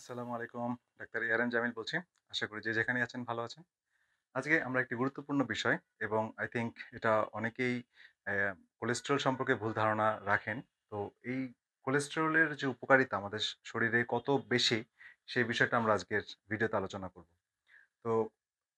আসসালামু আলাইকুম। Doctor ARM Jamil বলছি। আশা করি যে যেখানেই আছেন ভালো আছেন। আজকে আমরা একটি গুরুত্বপূর্ণ বিষয় এবং I think এটা অনেকেই কোলেস্টেরল সম্পর্কে ভুল ধারণা রাখেন। তো এই কোলেস্টেরলের যে উপকারিতা আমাদের শরীরে কত বেশি সেই বিষয়টা আমরা আজকের ভিডিওতে আলোচনা করব। তো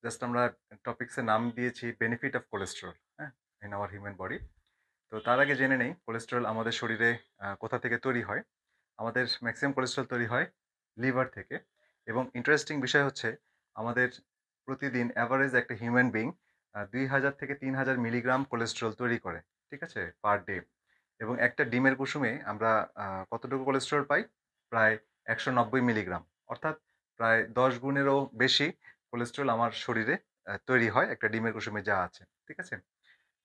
জাস্ট আমরা টপিকস এর নাম দিয়েছি বেনিফিট অফ কোলেস্টেরল, হ্যাঁ? In our human body. তো তার আগে জেনে নেই কোলেস্টেরল আমাদের শরীরে কোথা থেকে তৈরি হয়। আমাদের ম্যাক্সিমাম কোলেস্টেরল তৈরি হয় লিভার থেকে এবং ইন্টারেস্টিং বিষয় হচ্ছে আমাদের প্রতিদিন এভারেজ একটা হিউম্যান বিং ২,০০০ থেকে ৩,০০০ মিলিগ্রাম কোলেস্টেরল তৈরি করে। ঠিক আছে? পার ডে এবং একটা ডিমের কুসুমে আমরা কতটুকু কোলেস্টেরল পাই? প্রায় ১৯০ মিলিগ্রাম। অর্থাৎ প্রায় ১০ গুণেরও বেশি কোলেস্টেরল আমার শরীরে তৈরি হয় একটা ডিমের কুসুমে যা আছে। ঠিক আছে?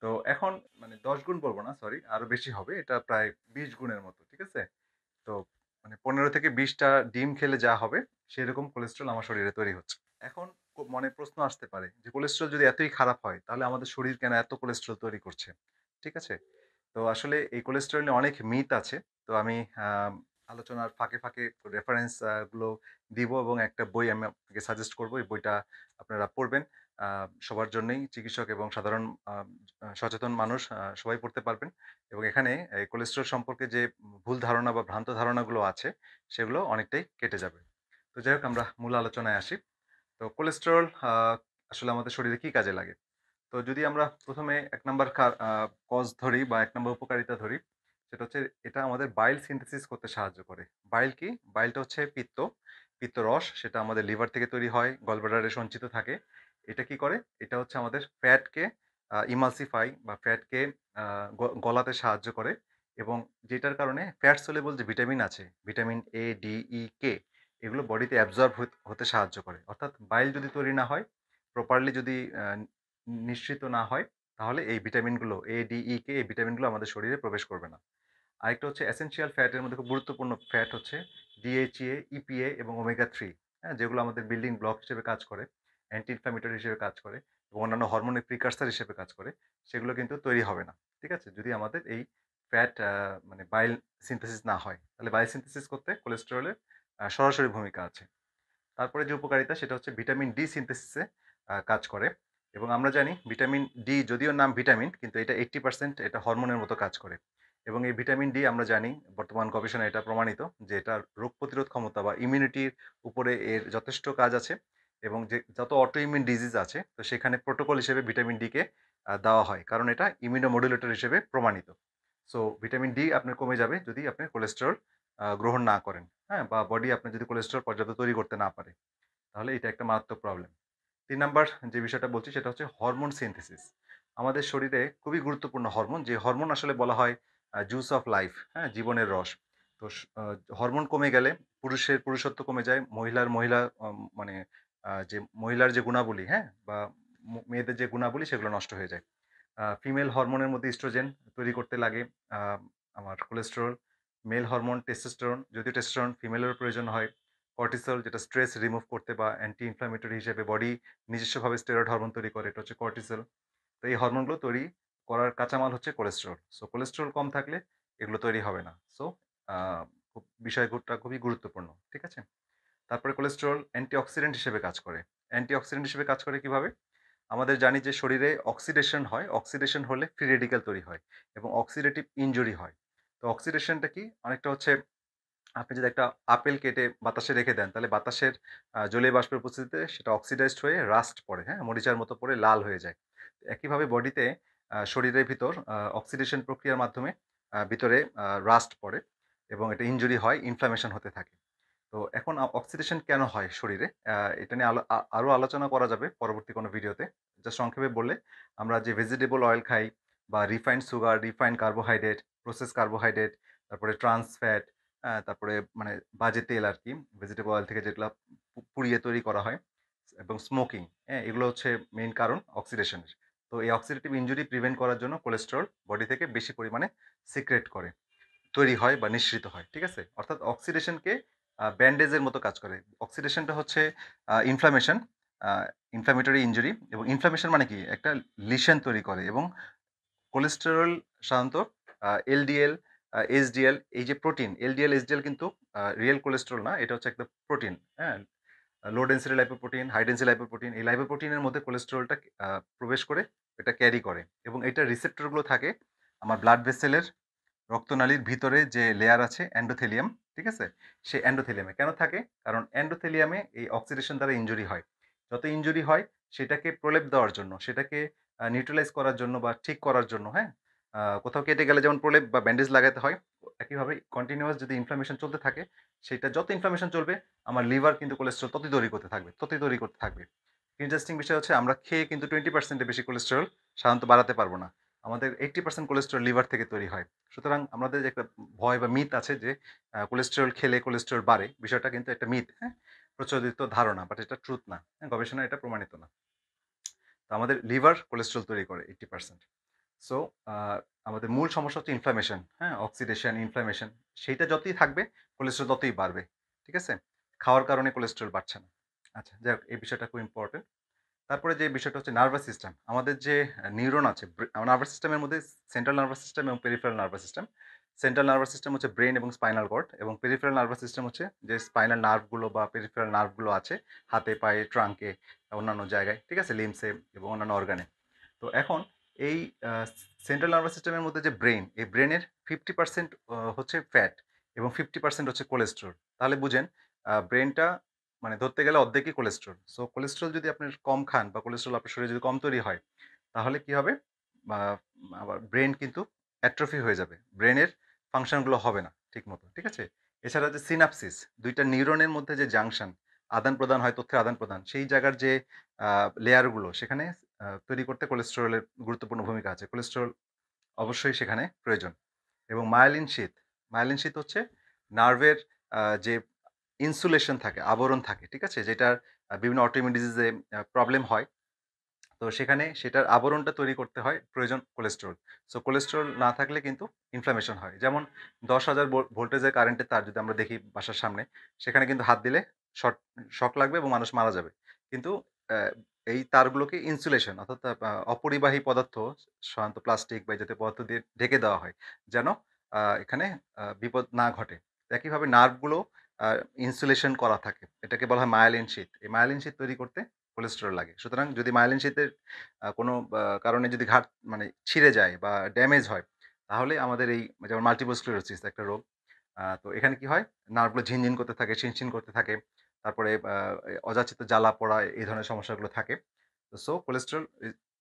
তো এখন মানে ১০ গুণ বলব না, সরি, আরো বেশি হবে। এটা প্রায় ২০ গুণের মতো। ঠিক আছে? তো মানে ১৫ থেকে ২০ টা ডিম খেলে যা হবে, সেরকম কোলেস্টেরল আমার শরীরে তৈরি হচ্ছে। এখন মনে প্রশ্ন আসতে পারে যে কোলেস্টেরল যদি এতই খারাপ হয়, তাহলে আমাদের শরীর কেন এত কোলেস্টেরল তৈরি করছে? ঠিক আছে? তো আসলে এই কোলেস্টেরল নিয়ে অনেক মিথ আছে। তো আমি আলোচনার ফাঁকে রেফারেন্স গুলো দিব এবং একটা বই আমি আপনাকে সাজেস্ট করব। এই বইটা আপনারা পড়বেন। আ সবার জন্যই চিকিৎসক এবং সাধারণ আ সচেতন মানুষ সবাই পড়তে পারবেন। এবং এখানে এই কোলেস্টেরল সম্পর্কে যে ভুল ধারণা বা ভ্রান্ত ধারণাগুলো আছে, সেগুলো অনেকটাই কেটে যাবে। তো যাই হোক আমরা মূল আলোচনায় আসি। তো কোলেস্টেরল আসলে আমাদের শরীরে কি কাজে লাগে? তো যদি আমরা ১ম এ ১ নাম্বার কজ ধরি বা ১ নাম্বার উপকারিতা ধরি, সেটা হচ্ছে এটা আমাদের বাইল সিনথেসিস করতে সাহায্য করে। বাইল কি? বাইলটা হচ্ছে পিত্ত, পিত্তরস সেটা আমাদের লিভার থেকে তৈরি হয়, গলব্লাডারে সঞ্চিত থাকে। এটা কি করে? এটা হচ্ছে আমাদের ফ্যাটকে ইমালসিফাই বা ফ্যাটকে আ গলাতে সাহায্য করে এবং যেটার কারণে ফ্যাট সলিউবল যে ভিটামিন আছে, vitamin A, D, E, K এগুলো বডিতে অ্যাবজর্ব হতে সাহায্য করে। অর্থাৎ বাইল যদি তৈরি না হয়, প্রপারলি যদি নিঃসৃত না হয়, তাহলে এই ভিটামিনগুলো A, D, E, K এই ভিটামিনগুলো আমাদের শরীরে প্রবেশ করবে না। আরেকটা হচ্ছে এসেনশিয়াল ফ্যাটের মধ্যে খুব গুরুত্বপূর্ণ ফ্যাট হচ্ছে DHA, EPA এবং ওমেগা 3, হ্যাঁ? যেগুলো আমাদের বিল্ডিং ব্লক হিসেবে কাজ করে, অ্যান্টি ইনফ্ল্যামেটরি হিসেবে কাজ করে এবং অন্যান্য হরমোনের প্রিকারসর হিসেবে কাজ করে। সেগুলো কিন্তু তৈরি হবে না। ঠিক আছে? যদি আমাদের এই ফ্যাট মানে বাইল সিনথেসিস না হয়। তাহলে বাইল সিনথেসিস করতে কোলেস্টেরলের সরাসরি ভূমিকা আছে। তারপরে যে উপকারিতা সেটা হচ্ছে ভিটামিন ডি সিনথেসিসে কাজ করে এবং আমরা জানি ভিটামিন ডি যদিও নাম ভিটামিন কিন্তু এটা 80% এটা হরমোনের মতো কাজ করে এবং এই ভিটামিন ডি আমরা জানি বর্তমান গবেষণায় এটা প্রমাণিত যে এটা রোগ প্রতিরোধ ক্ষমতা বা ইমিউনিটির উপরে এর যথেষ্ট কাজ আছে এবং যে যত অটো ইমিউন ডিজিজ আছে তো সেখানে প্রোটোকল হিসেবে ভিটামিন ডি কে দেওয়া হয় কারণ এটা ইমিউনোমডুলেটর হিসেবে প্রমাণিত। সো ভিটামিন ডি আপনার কমে যাবে যদি আপনি কোলেস্টেরল গ্রহণ না করেন, হ্যাঁ? বা বডি আপনার যদি কোলেস্টেরল পর্যাপ্ত তৈরি করতে না পারে, তাহলে এটা একটা মারাত্মক প্রবলেম। ৩ নাম্বার যে বিষয়টা বলছি সেটা হচ্ছে হরমোন সিনথেসিস। আমাদের শরীরে খুবই গুরুত্বপূর্ণ হরমোন, যে হরমোন আসলে বলা হয় জুস অফ লাইফ, হ্যাঁ? জীবনের রস। তো হরমোন কমে গেলে পুরুষের পুরুষত্ব কমে যায়, মহিলার মহিলা মানে যে মহিলার যে গুণাবলী, হ্যাঁ? বা মেয়েদের যে গুণাবলী সেগুলো নষ্ট হয়ে যায়। ফিমেল হরমোনের মধ্যে ইস্ট্রোজেন তৈরি করতে লাগে আ আমার কোলেস্টেরল। মেল হরমোন টেস্টোস্টেরন, যদিও টেস্টোস্টেরন ফিমেলেরও প্রয়োজন হয়। কর্টিসল যেটা স্ট্রেস রিমুভ করতে বা অ্যান্টি ইনফ্ল্যামেটরি হিসেবে বডি নিজস্বভাবে স্টেরয়েড হরমোন তৈরি করে, এটা হচ্ছে কর্টিসল। তো এই হরমোনগুলো তৈরি করার কাঁচামাল হচ্ছে কোলেস্টেরল। সো কোলেস্টেরল কম থাকলে এগুলো তৈরি হবে না। সো আ বিষয়টা খুবই গুরুত্বপূর্ণ। ঠিক আছে? তারপরে কোলেস্টেরল অ্যান্টিঅক্সিডেন্ট হিসেবে কাজ করে। অ্যান্টিঅক্সিডেন্ট হিসেবে কাজ করে কিভাবে? আমাদের জানি যে শরীরে অক্সিডেশন হয়। অক্সিডেশন হলে ফ্রি রেডিক্যাল তৈরি হয় এবং অক্সিডেটিভ ইনজুরি হয়। তো অক্সিডেশনটা কি? অনেকটা হচ্ছে আপনি যদি একটা আপেল কেটে বাতাসে রেখে দেন, তাহলে বাতাসের জলীয় বাষ্পের উপস্থিতিতে সেটা অক্সিডাইজড হয়ে রাস্ট পড়ে, হ্যাঁ? মরিচার মতো পড়ে লাল হয়ে যায়। একইভাবে বডিতে শরীরের ভিতর অক্সিডেশন প্রক্রিয়ার মাধ্যমে ভিতরে রাস্ট পড়ে এবং এটা ইনজুরি হয়, ইনফ্ল্যামেশন হতে থাকে। তো এখন অক্সিডেশন কেন হয় শরীরে? এটা নিয়ে আরো আলোচনা করা যাবে পরবর্তী কোনো ভিডিওতে। জাস্ট সংক্ষেপে বললে, আমরা যে ভেজিটেবল অয়েল খাই বা refined sugar, refined carbohydrate, process carbohydrate, তারপরে ট্রান্স ফ্যাট, তারপরে মানে বাজে তেল আরকি, ভেজিটেবল অয়েল থেকে যেগুলা পুড়িয়ে তৈরি করা হয় এবং স্মোকিং, হ্যাঁ? এগুলো হচ্ছে মেইন কারণ অক্সিডেশনের। তো এই অক্সিডেটিভ ইনজুরি প্রিভেন্ট করার জন্য কোলেস্টেরল বডি থেকে বেশি পরিমাণে সিক্রেট করে। তৈরি হয় বা নিঃসৃত হয়। ঠিক আছে? অর্থাৎ অক্সিডেশনকে ব্যান্ডেজের মতো কাজ করে। অক্সিডেশনটা হচ্ছে ইনফ্ল্যামেশন, আ ইনফ্ল্যামেটরি ইনজুরি এবং ইনফ্ল্যামেশন মানে কি? একটা লিশন তৈরি করে এবং কোলেস্টেরল সাধারণত এলডিএল এইচডিএল, এই যে প্রোটিন এলডিএল, এইচডিএল কিন্তু রিয়েল কোলেস্টেরল না, এটা হচ্ছে একটা প্রোটিন, হ্যাঁ? Low density lipoprotein, high density lipoprotein, এই লাইপোপ্রোটিনের মধ্যে কোলেস্টেরলটা প্রবেশ করে এটা ক্যারি করে এবং এটার রিসেপ্টরগুলো থাকে আমার ব্লাড ভেসেলের রক্তনালীর ভিতরে যে লেয়ার আছে এন্ডোথেলিয়াম, ঠিক আছে? সেই এন্ডোথেলিয়ামে কেন থাকে? কারণ এন্ডোথেলিয়ামে এই অক্সিডেশন দ্বারা ইনজুরি হয়। যত ইনজুরি হয় সেটাকে প্রলেপ দেওয়ার জন্য, সেটাকে নিউট্রালাইজ করার জন্য বা ঠিক করার জন্য, হ্যাঁ? কোথাও কেটে গেলে যেমন প্রলেপ বা ব্যান্ডেজ লাগাতে হয়, একইভাবে কন্টিনিউয়াস যদি ইনফ্লামেশন চলতে থাকে, সেটা যত ইনফ্লামেশন চলবে আমার লিভার কিন্তু কোলেস্টেরল ততই তৈরি করতে থাকবে, ততই তৈরি করতে থাকবে। ইন্টারেস্টিং বিষয় হচ্ছে আমরা খেয়ে কিন্তু 20% এর বেশি কোলেস্টেরল সাধারণত বাড়াতে পারব না। আমাদের 80% কোলেস্টেরল লিভার থেকে তৈরি হয়। সুতরাং আমাদের যে একটা ভয় বা মিথ আছে যে কোলেস্টেরল খেলে কোলেস্টেরল বাড়ে। বিষয়টা কিন্তু একটা মিথ, হ্যাঁ? প্রচলিত ধারণা, বাট এটা ট্রুথ না। হ্যাঁ? গবেষণায় এটা প্রমাণিত না। তো আমাদের লিভার কোলেস্টেরল তৈরি করে 80%। সো আ আমাদের মূল সমস্যা হচ্ছে ইনফ্লামেশন, হ্যাঁ? অক্সিডেশন, ইনফ্লামেশন, সেইটা যতই থাকবে কোলেস্টেরল ততই বাড়বে। ঠিক আছে? খাওয়ার কারণে কোলেস্টেরল বাড়ছে না। আচ্ছা, যাই হোক এই বিষয়টা খুব ইম্পোর্টেন্ট। তারপরে যে বিষয়টা হচ্ছে নার্ভাস সিস্টেম। আমাদের যে নিউরন আছে, নার্ভাস সিস্টেমের মধ্যে সেন্ট্রাল নার্ভাস সিস্টেম এবং peripheral nervous system. Central nervous system হচ্ছে ব্রেইন এবং স্পাইনাল কর্ড এবং পেরিফেরাল নার্ভাস সিস্টেম হচ্ছে যে স্পাইনাল নার্ভগুলো বা পেরিফেরাল নার্ভগুলো আছে হাতে, পায়ে, ট্রাঙ্কে, অন্যান্য জায়গায়, ঠিক আছে? লিম্বসে এবং অন্যান্য অর্গানে। তো এখন এই আ সেন্ট্রাল নার্ভাস সিস্টেমের মধ্যে যে ব্রেইন, এই ব্রেইনের 50% হচ্ছে ফ্যাট এবং 50% হচ্ছে কোলেস্টেরল। তাহলে বুঝেন ব্রেইনটা মানে ধরতে গেলে অর্ধেকই কোলেস্টেরল। সো কোলেস্টেরল যদি আপনি কম খান বা কোলেস্টেরল আপনার শরীরে যদি কম তৈরি হয়, তাহলে কি হবে? আ আবার ব্রেইন কিন্তু অ্যাট্রফি হয়ে যাবে। ব্রেইনের ফাংশন গুলো হবে না ঠিকমতো। ঠিক আছে? এছাড়া যে সিনাপসিস, ২ টা নিউরনের মধ্যে যে জাংশন, আদান-প্রদান হয়, তথ্যের আদান-প্রদান, সেই জায়গার যে আ লেয়ার গুলো সেখানে তৈরি করতে কোলেস্টেরলের গুরুত্বপূর্ণ ভূমিকা আছে। কোলেস্টেরল অবশ্যই সেখানে প্রয়োজন। এবং মায়োলিন শীথ, মায়োলিন শীথ হচ্ছে নার্ভের যে ইনসুলেশন থাকে, আবরণ থাকে, ঠিক আছে? যেটার বিভিন্ন অটোইমিউন ডিজিজে প্রবলেম হয়। তো সেখানে সেটার আবরণটা তৈরি করতে হয় প্রয়োজন কোলেস্টেরল। সো কোলেস্টেরল না থাকলে কিন্তু ইনফ্লামেশন হয়। যেমন ১০,০০০ ভোল্টেজের কারেন্টের তার যদি আমরা দেখি বাসার সামনে, সেখানে কিন্তু হাত দিলে শর্ট শক লাগবে এবং মানুষ মারা যাবে। কিন্তু অ্যা এই তারগুলোকে ইনসুলেশন অর্থাৎ অপরিবাহী পদার্থ, সাধারণত প্লাস্টিক বা এই জাতীয় পদার্থ দিয়ে ঢেকে দেওয়া হয়। যেন এখানে বিপদ না ঘটে। একইভাবে নার্ভগুলো আ ইনসুলেশন করা থাকে। এটাকে বলা হয় মায়োলিন শীথ। এই মায়োলিন শীথ তৈরি করতে কোলেস্টেরল লাগে। সুতরাং যদি মায়োলিন শীথের কোনো কারণে যদি মানে ছিঁড়ে যায় বা ড্যামেজ হয়, তাহলে আমাদের এই যেমন মাল্টিপল স্ক্লেরোসিস একটা রোগ। তো এখানে কি হয়? নার্ভগুলো ঝিনঝিন করতে থাকে, শিনশিন করতে থাকে। তারপরে অযাচিত জ্বালা-পোড়া এই ধরনের সমস্যাগুলো থাকে। তো কোলেস্টেরল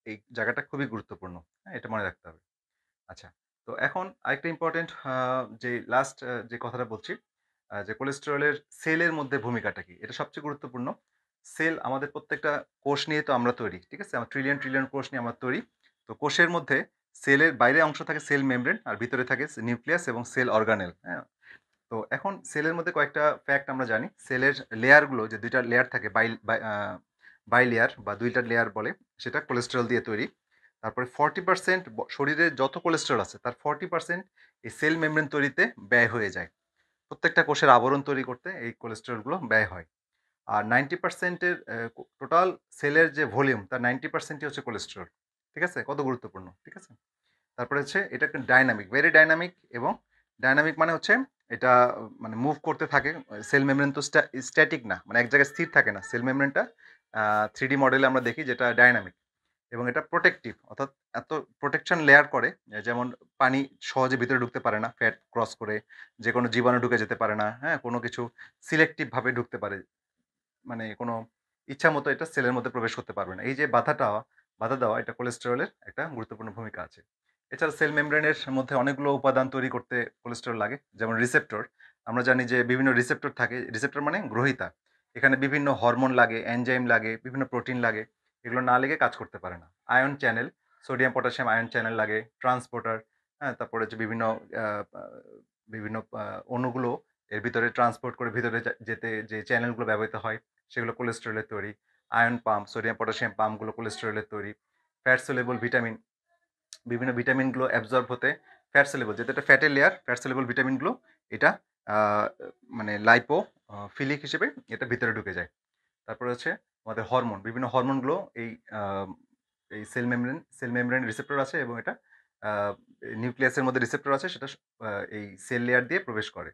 এই জায়গাটা খুবই গুরুত্বপূর্ণ। হ্যাঁ? এটা মনে রাখতে হবে। আচ্ছা। তো এখন আরেকটা ইম্পোর্টেন্ট যে লাস্ট যে কথাটা বলছি, যে কোলেস্টেরলের সেলের মধ্যে ভূমিকাটা কি? এটা সবচেয়ে গুরুত্বপূর্ণ। সেল আমাদের প্রত্যেকটা কোষ নিয়ে তো আমরা তৈরি। ঠিক আছে? আমার ট্রিলিয়ন, ট্রিলিয়ন কোষ নিয়ে আমরা তৈরি। তো কোষের মধ্যে সেলের বাইরে অংশ থাকে সেল মেমব্রেন আর ভিতরে থাকে নিউক্লিয়াস এবং সেল অর্গানেল। হ্যাঁ? তো এখন সেলের মধ্যে কয়েকটা ফ্যাক্ট আমরা জানি। সেলের লেয়ার গুলো যে ২ টা লেয়ার থাকে বাই লেয়ার বা ২ টা লেয়ার বলে, সেটা কোলেস্টেরল দিয়ে তৈরি। তারপরে 40% শরীরে যত কোলেস্টেরল আছে তার 40% এই সেল মেমব্রেন তৈরিতে ব্যয় হয়ে যায়। প্রত্যেকটা কোষের আবরণ তৈরি করতে এই কোলেস্টেরল গুলো ব্যয় হয়। আর 90% এর টোটাল সেলের যে ভলিউম তার 90% ই হচ্ছে কোলেস্টেরল। ঠিক আছে? কত গুরুত্বপূর্ণ। ঠিক আছে? তারপরে হচ্ছে এটা একটা ডায়নামিক, ভেরি ডায়নামিক এবং ডায়নামিক মানে হচ্ছে এটা মানে মুভ করতে থাকে। সেল মেমব্রেন তো স্ট্যাটিক না। মানে এক জায়গায় স্থির থাকে না। সেল মেমব্রেনটা 3D মডেলে আমরা দেখি যেটা ডায়নামিক এবং এটা প্রোটেক্টিভ অর্থাৎ এত প্রোটেকশন লেয়ার করে যেমন পানি সহজে ভিতরে ঢুকতে পারে না ফ্যাট ক্রস করে, যেকোনো জীবাণু ঢুকে যেতে পারে না, হ্যাঁ? কোনো কিছু সিলেক্টিভ ভাবে ঢুকতে পারে। মানে কোনো ইচ্ছামতো এটা সেলের মধ্যে প্রবেশ করতে পারবে না। এই যে বাধা দেওয়া এটা কোলেস্টেরলের একটা গুরুত্বপূর্ণ ভূমিকা আছে। এছাড়া সেল মেমব্রেনের মধ্যে অনেকগুলো উপাদান তৈরি করতে কোলেস্টেরল লাগে। যেমন রিসেপ্টর। আমরা জানি যে বিভিন্ন রিসেপ্টর থাকে। রিসেপ্টর মানে গ্রহীতা। এখানে বিভিন্ন হরমোন লাগে, এনজাইম লাগে, বিভিন্ন প্রোটিন লাগে। এগুলো না লেগে কাজ করতে পারে না। Ion channel, sodium, potassium ion channel লাগে, ট্রান্সপোর্টার, হ্যাঁ? তারপরে হচ্ছে বিভিন্ন আ আ বিভিন্ন অণুগুলো এর ভিতরে ট্রান্সপোর্ট করে ভিতরে যেতে যে চ্যানেলগুলো ব্যবহৃত হয় সেগুলো কোলেস্টেরলের তৈরি। আয়ন পাম্প, সোডিয়াম, পটাশিয়াম পাম্পগুলো কোলেস্টেরলের তৈরি। ফ্যাট সলিউবল ভিটামিন, বিভিন্ন ভিটামিনগুলো অ্যাবজর্ব হতে ফ্যাট সলিউবল যেহেতু এটা ফ্যাটের লেয়ার, ফ্যাট সলিউবল ভিটামিনগুলো এটা আ মানে ফিলিক হিসেবে এটা ভিতরে ঢুকে যায়। তারপরে হচ্ছে আমাদের হরমোন, বিভিন্ন হরমোনগুলো এই আ এই সেল মেমব্রেন রিসেপ্টর আছে এবং এটা আ নিউক্লিয়াসের মধ্যে রিসেপ্টর আছে সেটা এই সেল লেয়ার দিয়ে প্রবেশ করে।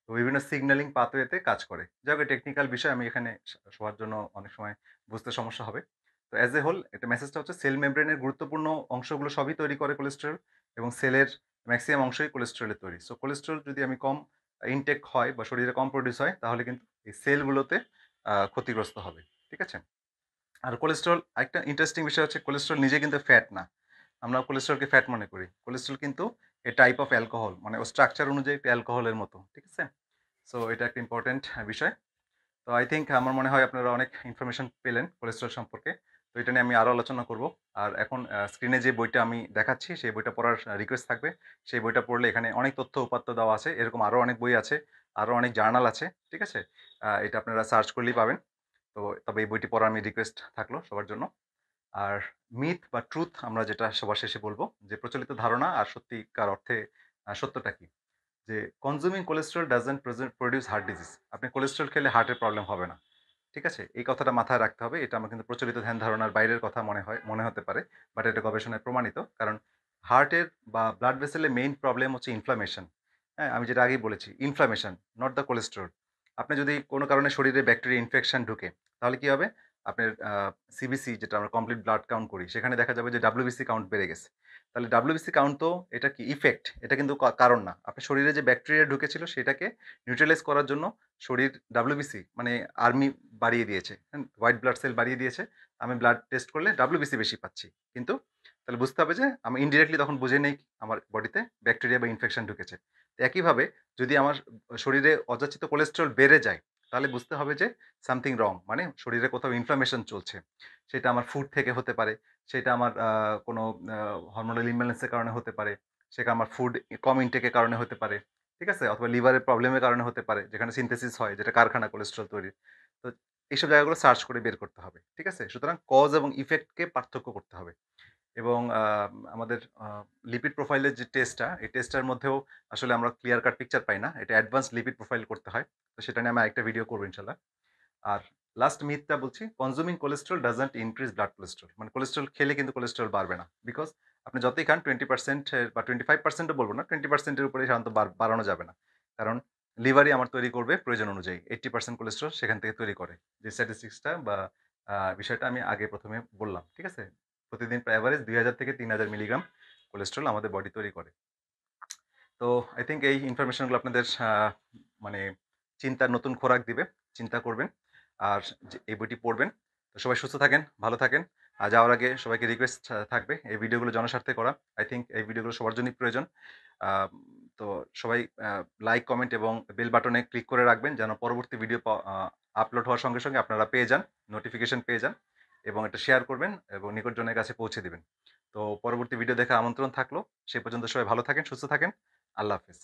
তো বিভিন্ন সিগন্যালিং পাথওয়েতে কাজ করে। যাই হোক টেকনিক্যাল বিষয় আমি এখানে সবার জন্য অনেক সময় বুঝতে সমস্যা হবে। তো অ্যাজ এ হোল এটা মেসেজটা হচ্ছে সেল মেমব্রেনের গুরুত্বপূর্ণ অংশগুলো সবই তৈরি করে কোলেস্টেরল এবং সেলের মেক্সিমাম অংশই কোলেস্টেরলের তৈরি। সো কোলেস্টেরল যদি আমি কম ইনটেক হয় বা শরীরে কম প্রোডিউস হয় তাহলে কিন্তু এই সেলগুলোতে ক্ষতিগ্রস্ত হবে। ঠিক আছে? আর কোলেস্টেরল আরেকটা ইন্টারেস্টিং বিষয় হচ্ছে কোলেস্টেরল নিজে কিন্তু ফ্যাট না। আমরা কোলেস্টেরলকে ফ্যাট মনে করি। কোলেস্টেরল কিন্তু এ টাইপ অফ অ্যালকোহল মানে ওর স্ট্রাকচার অনুযায়ী একটা অ্যালকোহলের মতো। ঠিক আছে? সো এটা একটা ইম্পোর্টেন্ট বিষয়। তো আই থিংক আমার মনে হয় আপনারা অনেক ইনফরমেশন পেলেন কোলেস্টেরল সম্পর্কে। তো এটা নিয়ে আমি আরো আলোচনা করব। আর এখন স্ক্রিনে যে বইটা আমি দেখাচ্ছি সেই বইটা পড়ার রিকোয়েস্ট থাকবে। সেই বইটা পড়লে এখানে অনেক তথ্য উপাত্ত দেওয়া আছে। এরকম আরো অনেক বই আছে, আরো অনেক জার্নাল আছে। ঠিক আছে? এটা আপনারা সার্চ করলেই পাবেন। তো তবে এই বইটি পড়ার আমি রিকোয়েস্ট থাকলো সবার জন্য। আর মিথ বা ট্রুথ আমরা যেটা সবার শেষে বলব যে প্রচলিত ধারণা আর সত্যিকার অর্থে সত্যটা কি? যে consuming cholesterol doesn't produce heart disease. আপনি কোলেস্টেরল খেলে হার্টের প্রবলেম হবে না। ঠিক আছে? এই কথাটা মাথায় রাখতে হবে। এটা আমার কিন্তু প্রচলিত ধ্যান ধারণার বাইরের কথা মনে হতে পারে। বাট এটা গবেষণায় প্রমাণিত। কারণ হার্টের বা ব্লাড ভেসেলের মেইন প্রবলেম হচ্ছে ইনফ্লামেশন। হ্যাঁ? আমি যেটা আগেই বলেছি, ইনফ্লামেশন, নট দ্য কোলেস্টেরল। আপনি যদি কোনো কারণে শরীরে ব্যাকটেরিয়া ইনফেকশন ঢুকে, তাহলে কি হবে? আপনার সিবিসি যেটা আমরা কমপ্লিট ব্লাড কাউন্ট করি, সেখানে দেখা যাবে যে WBC কাউন্ট বেড়ে গেছে। তাহলে WBC কাউন্ট তো এটা কি ইফেক্ট, এটা কিন্তু কারণ না। আপনার শরীরে যে ব্যাকটেরিয়া ঢুকেছিল সেটাকে নিউট্রালাইজ করার জন্য শরীর WBC মানে আর্মি বাড়িয়ে দিয়েছে। হ্যাঁ? হোয়াইট ব্লাড সেল বাড়িয়ে দিয়েছে। আমি ব্লাড টেস্ট করলে WBC বেশি পাচ্ছি। কিন্তু তাহলে বুঝতে হবে যে আমি ইনডিরেক্টলি তখন বুঝে নেই আমার বডিতে ব্যাকটেরিয়া বা ইনফেকশন ঢুকেছে। তো একইভাবে যদি আমার শরীরে অযাচিত কোলেস্টেরল বেড়ে যায়, তাহলে বুঝতে হবে যে সামথিং রং। মানে শরীরে কোথাও ইনফ্লামেশন চলছে। সেটা আমার ফুড থেকে হতে পারে, সেটা আমার কোনো আ হরমোনাল ইমব্যালেন্স এর কারণে হতে পারে, সেটা আমার ফুড কম ইনটেক এর কারণে হতে পারে। ঠিক আছে? অথবা লিভারের প্রবলেমের কারণে হতে পারে, যেখানে সিনথেসিস হয়, যেটা কারখানা কোলেস্টেরল তৈরির। তো এইসব জায়গাগুলো সার্চ করে বের করতে হবে। ঠিক আছে? সুতরাং কজ এবং ইফেক্ট কে পার্থক্য করতে হবে। এবং আমাদের লিপিড প্রোফাইলের যে টেস্টটা, এই টেস্টটার মধ্যেও আসলে আমরা ক্লিয়ার কাট পিকচার পাই না। এটা অ্যাডভান্স লিপিড প্রোফাইল করতে হয়। তো সেটা নিয়ে আমি আরেকটা ভিডিও করব ইনশাআল্লাহ। আর লাস্ট মিথটা বলছি, consuming cholesterol doesn't increase blood cholesterol. মানে কোলেস্টেরল খেলে কিন্তু কোলেস্টেরল বাড়বে না। বিকজ আপনি যতই খান 20% বা 25% ও বলব না, 20% এর উপরে সাধারণত বাড়ানো যাবে না। কারণ লিভারই আমার তৈরি করবে প্রয়োজন অনুযায়ী। 80% কোলেস্টেরল সেখান থেকে তৈরি করে। যে স্ট্যাটিস্টিক্স টা বা বিষয়টা আমি আগে ১ম এ বললাম। ঠিক আছে? প্রতিদিন প্রায় এভারেজ ২০০০ থেকে ৩০০০ মিলিগ্রাম কোলেস্টেরল আমাদের বডি তৈরি করে। তো আই থিংক এই ইনফরমেশন গুলো আপনাদের মানে চিন্তার নতুন খোরাক দিবে। চিন্তা করবেন। আর যে এই বইটি পড়বেন। তো সবাই সুস্থ থাকেন, ভালো থাকেন। আর যাওয়ার আগে সবাইকে রিকোয়েস্ট থাকবে এই ভিডিওগুলো জনস্বার্থে করা। আই থিংক এই ভিডিওগুলো সবার জন্যই প্রয়োজন। আ তো সবাই লাইক, কমেন্ট এবং বেল বাটনে ক্লিক করে রাখবেন যেন পরবর্তী ভিডিও আপলোড হওয়ার সঙ্গে, সঙ্গে আপনারা পেয়ে যান, নোটিফিকেশন পেয়ে যান এবং এটা শেয়ার করবেন এবং নিকটজনের কাছে পৌঁছে দিবেন। তো পরবর্তী ভিডিও দেখার আমন্ত্রণ থাকলো। সে পর্যন্ত সবাই ভালো থাকেন, সুস্থ থাকেন। আল্লাহ হাফেজ।